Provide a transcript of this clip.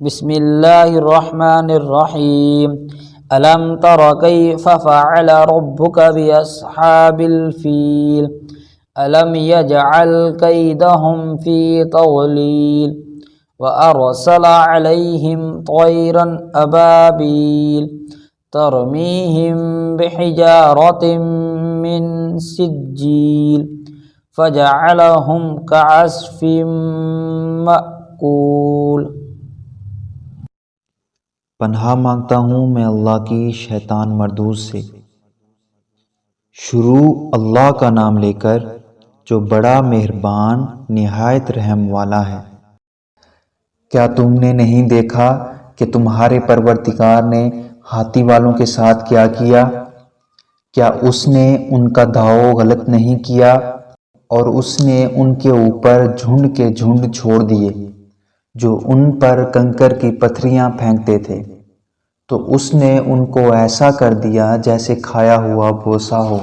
बिस्मिल्लाहिर्रहमानिर्रहीम। अलम तर कैफ फ़अल रब्बुक बिअस्हाबिल फील अलम यजअल कैदहुम फी तज़लील व अरसल अलैहिम तयरन अबाबील तरमीहिम बिहिजारतिम मिन सिज्जील फजअलहुम कअस्फिम मअकूल। पनाह मांगता हूँ मैं अल्लाह की शैतान मरदूस से। शुरू अल्लाह का नाम लेकर जो बड़ा मेहरबान निहायत रहम वाला है। क्या तुमने नहीं देखा कि तुम्हारे परवरदिगार ने हाथी वालों के साथ क्या किया? क्या उसने उनका दाव गलत नहीं किया और उसने उनके ऊपर झुंड के झुंड छोड़ दिए जो उन पर कंकर की पत्थरियां फेंकते थे, तो उसने उनको ऐसा कर दिया जैसे खाया हुआ भूसा हो।